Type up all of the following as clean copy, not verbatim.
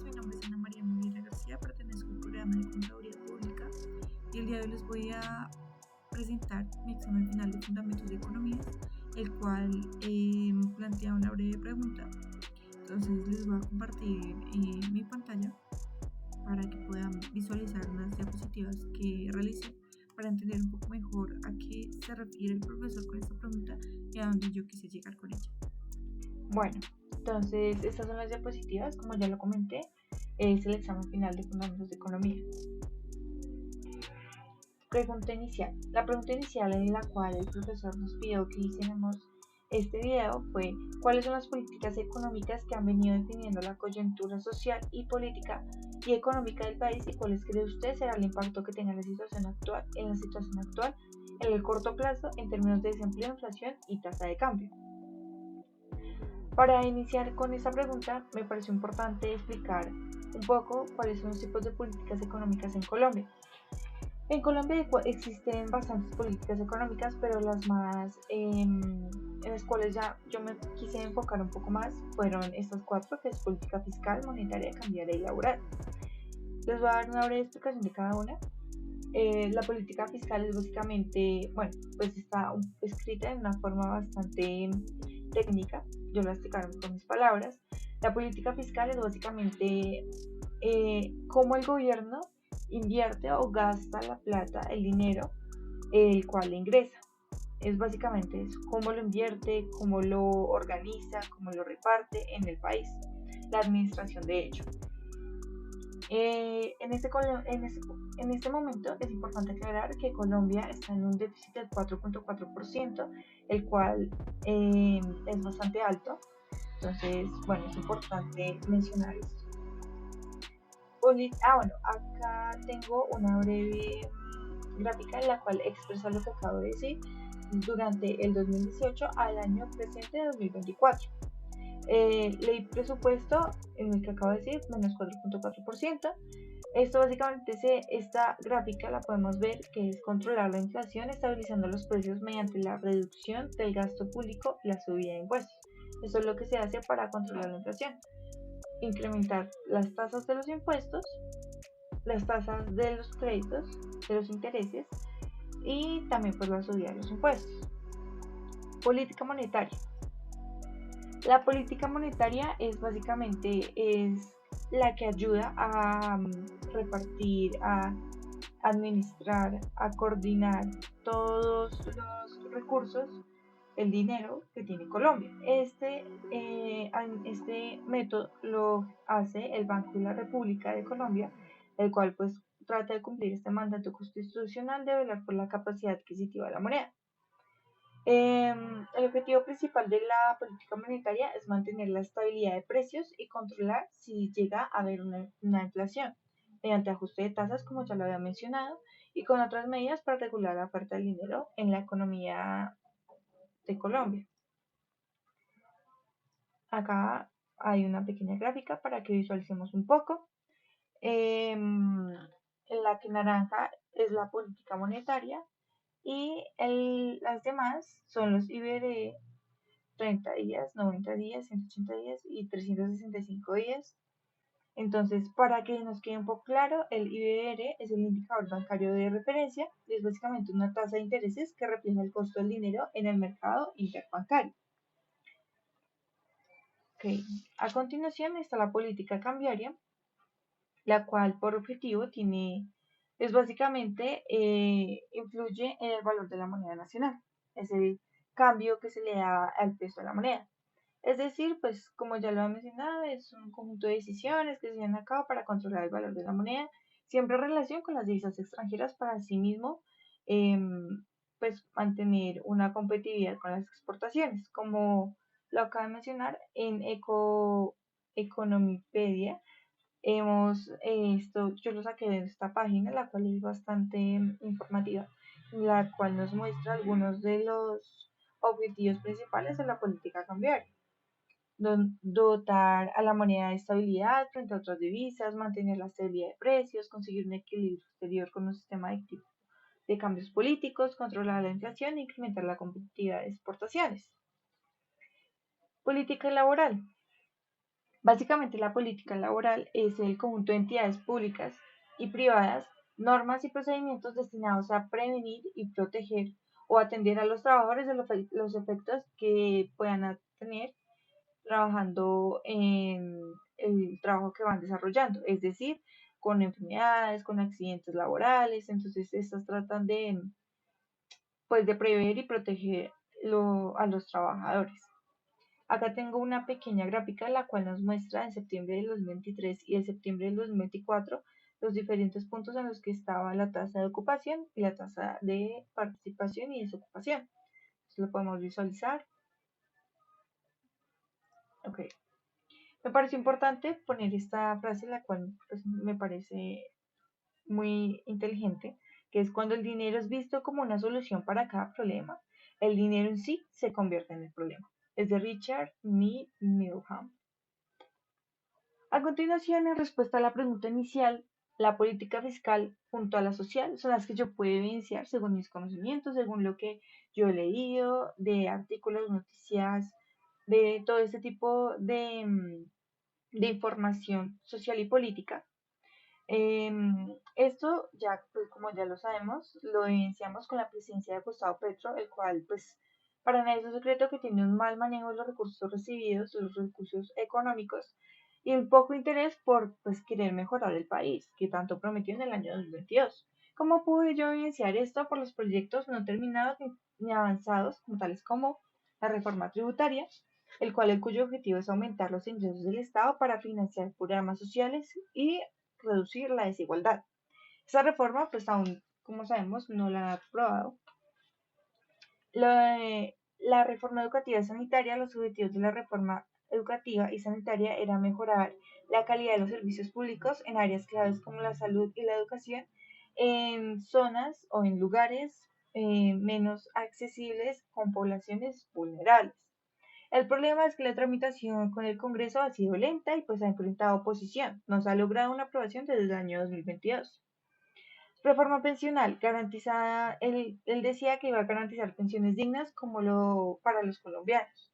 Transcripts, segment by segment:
días, mi nombre es Ana María Moreira García, pertenezco al programa de Contaduría Pública y el día de hoy les voy a presentar mi examen final de Fundamentos de Economía, el cual plantea una breve pregunta. Entonces les voy a compartir mi pantalla para que puedan visualizar unas diapositivas que realicé para entender un poco mejor a qué se refiere el profesor con esta pregunta y a dónde yo quise llegar con ella. Bueno, entonces estas son las diapositivas, como ya lo comenté, es el examen final de Fundamentos de Economía. Pregunta inicial. La pregunta inicial en la cual el profesor nos pidió que hiciéramos este video fue: ¿cuáles son las políticas económicas que han venido definiendo la coyuntura social y política y económica del país, y cuáles cree usted será el impacto que tenga en la situación actual en el corto plazo en términos de desempleo, inflación y tasa de cambio? Para iniciar con esta pregunta, me pareció importante explicar un poco cuáles son los tipos de políticas económicas en Colombia. En Colombia existen bastantes políticas económicas, pero en las cuales ya yo me quise enfocar un poco más fueron estas cuatro, que es política fiscal, monetaria, cambiaria y laboral. Les voy a dar una breve explicación de cada una. La política fiscal es básicamente, pues está escrita en una forma bastante técnica, yo la explicaré con mis palabras. La política fiscal es básicamente cómo el gobierno invierte o gasta la plata, el dinero, el cual le ingresa. Es básicamente eso, cómo lo invierte, cómo lo organiza, cómo lo reparte en el país, la administración de ello. En este momento es importante aclarar que Colombia está en un déficit del 4.4%, el cual es bastante alto. Entonces, es importante mencionar esto. Acá tengo una breve gráfica en la cual expresa lo que acabo de decir durante el 2018 al año presente de 2024. Ley presupuesto en el que acabo de decir, menos 4.4%. Esto básicamente, esta gráfica la podemos ver que es controlar la inflación estabilizando los precios mediante la reducción del gasto público y la subida de impuestos. Eso es lo que se hace para controlar la inflación: incrementar las tasas de los impuestos, las tasas de los créditos, de los intereses, y también pues la subida de los impuestos. Política monetaria. La política monetaria es básicamente la que ayuda a repartir, a administrar, a coordinar todos los recursos, el dinero que tiene Colombia. Este método lo hace el Banco de la República de Colombia, el cual pues trata de cumplir este mandato constitucional de velar por la capacidad adquisitiva de la moneda. El objetivo principal de la política monetaria es mantener la estabilidad de precios y controlar si llega a haber una inflación, mediante ajuste de tasas, como ya lo había mencionado, y con otras medidas para regular la oferta del dinero en la economía de Colombia. Acá hay una pequeña gráfica para que visualicemos un poco. En la que naranja es la política monetaria y las demás son los IBD, 30 días, 90 días, 180 días y 365 días. Entonces, para que nos quede un poco claro, el IBR es el indicador bancario de referencia y es básicamente una tasa de intereses que refleja el costo del dinero en el mercado interbancario. A continuación está la política cambiaria, la cual por objetivo es básicamente influye en el valor de la moneda nacional. Es el cambio que se le da al peso de la moneda. Es decir, pues como ya lo he mencionado, es un conjunto de decisiones que se llevan a cabo para controlar el valor de la moneda, siempre en relación con las divisas extranjeras, para sí mismo pues mantener una competitividad con las exportaciones. Como lo acabo de mencionar en Economipedia, yo lo saqué de esta página, la cual es bastante informativa, la cual nos muestra algunos de los objetivos principales de la política cambiaria: dotar a la moneda de estabilidad frente a otras divisas, mantener la estabilidad de precios, conseguir un equilibrio exterior con un sistema de cambios políticos, controlar la inflación e incrementar la competitividad de exportaciones. Política laboral. Básicamente, la política laboral es el conjunto de entidades públicas y privadas, normas y procedimientos destinados a prevenir y proteger o atender a los trabajadores de los efectos que puedan tener trabajando en el trabajo que van desarrollando, es decir, con enfermedades, con accidentes laborales. Entonces estas tratan de, pues, de prever y proteger a los trabajadores. Acá tengo una pequeña gráfica la cual nos muestra en septiembre del 2023 y en septiembre del 2024 los diferentes puntos en los que estaba la tasa de ocupación y la tasa de participación y desocupación. Entonces lo podemos visualizar. Ok. Me pareció importante poner esta frase, la cual pues, me parece muy inteligente, que es: cuando el dinero es visto como una solución para cada problema, el dinero en sí se convierte en el problema. Es de Richard Milham. A continuación, en respuesta a la pregunta inicial, la política fiscal junto a la social son las que yo puedo evidenciar según mis conocimientos, según lo que yo he leído de artículos, noticias, de todo este tipo de información social y política. Esto ya, pues como ya lo sabemos, lo evidenciamos con la presencia de Gustavo Petro, el cual, pues, para nadie es un secreto que tiene un mal manejo de los recursos recibidos, de los recursos económicos, y un poco interés por, pues, querer mejorar el país, que tanto prometió en el año 2022. ¿Cómo pude yo evidenciar esto? Por los proyectos no terminados ni avanzados, como tales como la reforma tributaria, el cuyo objetivo es aumentar los ingresos del Estado para financiar programas sociales y reducir la desigualdad. Esa reforma, pues aún, como sabemos, no la ha aprobado. La reforma educativa y sanitaria, los objetivos de la reforma educativa y sanitaria era mejorar la calidad de los servicios públicos en áreas claves como la salud y la educación, en zonas o en lugares menos accesibles con poblaciones vulnerables. El problema es que la tramitación con el Congreso ha sido lenta y pues ha enfrentado oposición. No se ha logrado una aprobación desde el año 2022. Reforma pensional, garantizada, él decía que iba a garantizar pensiones dignas como lo para los colombianos.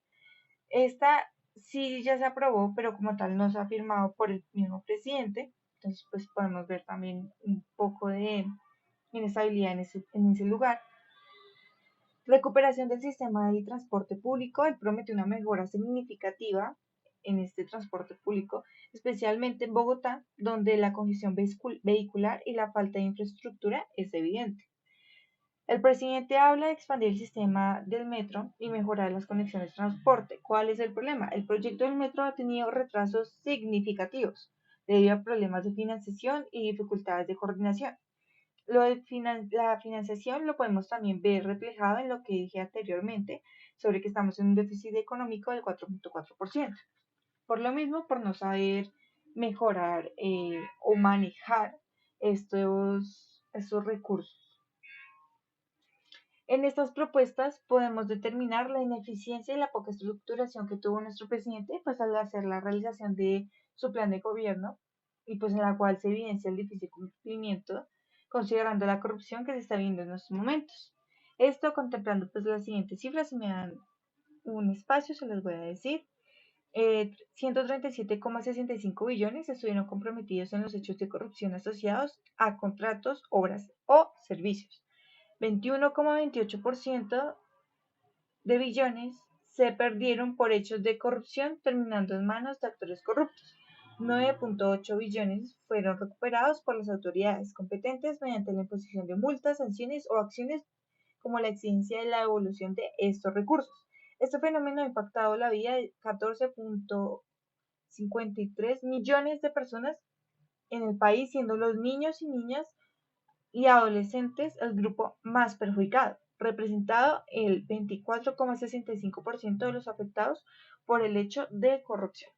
Esta sí ya se aprobó, pero como tal no se ha firmado por el mismo presidente. Entonces pues podemos ver también un poco de inestabilidad en ese lugar. Recuperación del sistema de transporte público. Él promete una mejora significativa en este transporte público, especialmente en Bogotá, donde la congestión vehicular y la falta de infraestructura es evidente. El presidente habla de expandir el sistema del metro y mejorar las conexiones de transporte. ¿Cuál es el problema? El proyecto del metro ha tenido retrasos significativos debido a problemas de financiación y dificultades de coordinación. La financiación lo podemos también ver reflejado en lo que dije anteriormente sobre que estamos en un déficit económico del 4.4%. Por lo mismo, por no saber mejorar o manejar estos recursos. En estas propuestas podemos determinar la ineficiencia y la poca estructuración que tuvo nuestro presidente pues al hacer la realización de su plan de gobierno, y pues en la cual se evidencia el difícil cumplimiento considerando la corrupción que se está viendo en estos momentos. Esto contemplando pues las siguientes cifras. Si me dan un espacio se los voy a decir. 137,65 billones estuvieron comprometidos en los hechos de corrupción asociados a contratos, obras o servicios. 21,28% de billones se perdieron por hechos de corrupción, terminando en manos de actores corruptos. 9,8 billones fueron recuperados por las autoridades competentes mediante la imposición de multas, sanciones o acciones como la exigencia de la devolución de estos recursos. Este fenómeno ha impactado la vida de 14,53 millones de personas en el país, siendo los niños y niñas y adolescentes el grupo más perjudicado, representado el 24,65% de los afectados por el hecho de corrupción.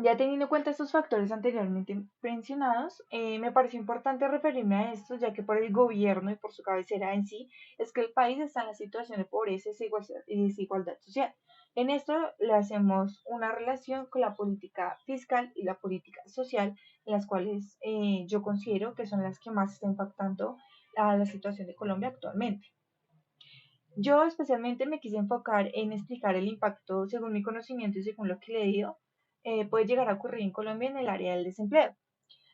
Ya teniendo en cuenta estos factores anteriormente mencionados, me pareció importante referirme a esto, ya que por el gobierno y por su cabecera en sí, es que el país está en la situación de pobreza y desigualdad social. En esto le hacemos una relación con la política fiscal y la política social, en las cuales yo considero que son las que más están impactando a la situación de Colombia actualmente. Yo especialmente me quise enfocar en explicar el impacto según mi conocimiento y según lo que he leído puede llegar a ocurrir en Colombia en el área del desempleo.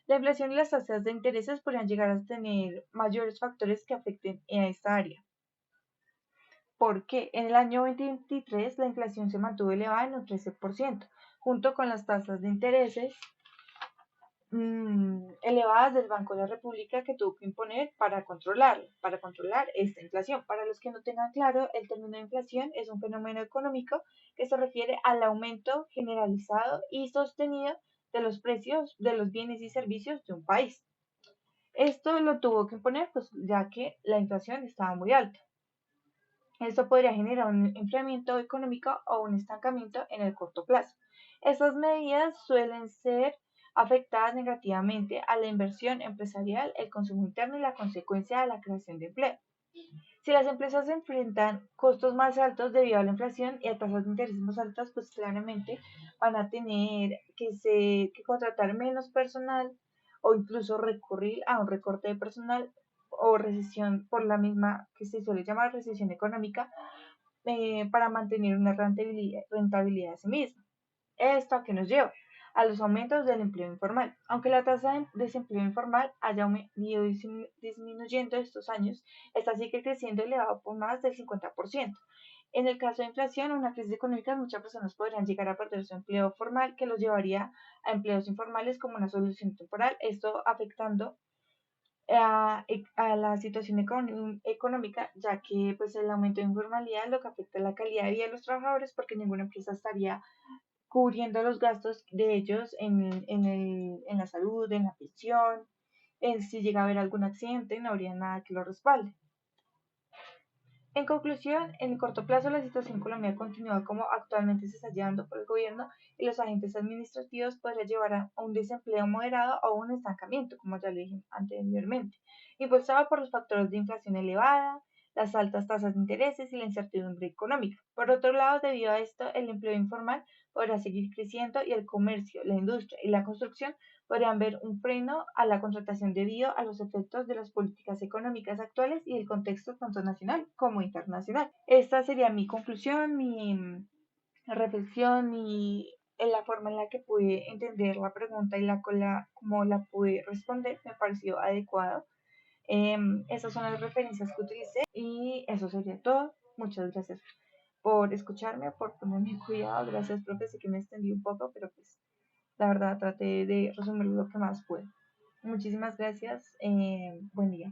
La inflación y las tasas de intereses podrían llegar a tener mayores factores que afecten a esta área. Porque en el año 2023 la inflación se mantuvo elevada en un 13%, junto con las tasas de intereses elevadas del Banco de la República que tuvo que imponer para controlar esta inflación. Para los que no tengan claro, el término inflación es un fenómeno económico que se refiere al aumento generalizado y sostenido de los precios de los bienes y servicios de un país. Esto lo tuvo que imponer pues ya que la inflación estaba muy alta. Esto podría generar un enfriamiento económico o un estancamiento en el corto plazo. Estas medidas suelen ser afectadas negativamente a la inversión empresarial, el consumo interno y la consecuencia de la creación de empleo. Si las empresas enfrentan costos más altos debido a la inflación y a tasas de interés más altas, pues claramente van a tener que contratar menos personal o incluso recurrir a un recorte de personal o recesión por la misma que se suele llamar recesión económica para mantener una rentabilidad a sí misma. ¿Esto a qué nos lleva? A los aumentos del empleo informal. Aunque la tasa de desempleo informal haya ido disminuyendo estos años, esta sigue creciendo elevado por más del 50%. En el caso de inflación o una crisis económica, muchas personas podrían llegar a perder su empleo formal, que los llevaría a empleos informales como una solución temporal, esto afectando a la situación económica, ya que pues el aumento de informalidad lo que afecta es la calidad de vida de los trabajadores, porque ninguna empresa estaría cubriendo los gastos de ellos en la salud, en la pensión, si llega a haber algún accidente, no habría nada que lo respalde. En conclusión, en el corto plazo la situación colombiana continúa como actualmente se está llevando por el gobierno y los agentes administrativos podría llevar a un desempleo moderado o un estancamiento, como ya lo dije anteriormente, impulsado por los factores de inflación elevada, las altas tasas de intereses y la incertidumbre económica. Por otro lado, debido a esto, el empleo informal podrá seguir creciendo y el comercio, la industria y la construcción podrían ver un freno a la contratación debido a los efectos de las políticas económicas actuales y el contexto tanto nacional como internacional. Esta sería mi conclusión, mi reflexión y en la forma en la que pude entender la pregunta y como la pude responder me pareció adecuado. Esas son las referencias que utilicé y eso sería todo. Muchas gracias por escucharme, por ponerme cuidado. Gracias, profe, sé que me extendí un poco, pero pues la verdad traté de resumir lo que más pude. Muchísimas gracias. Buen día.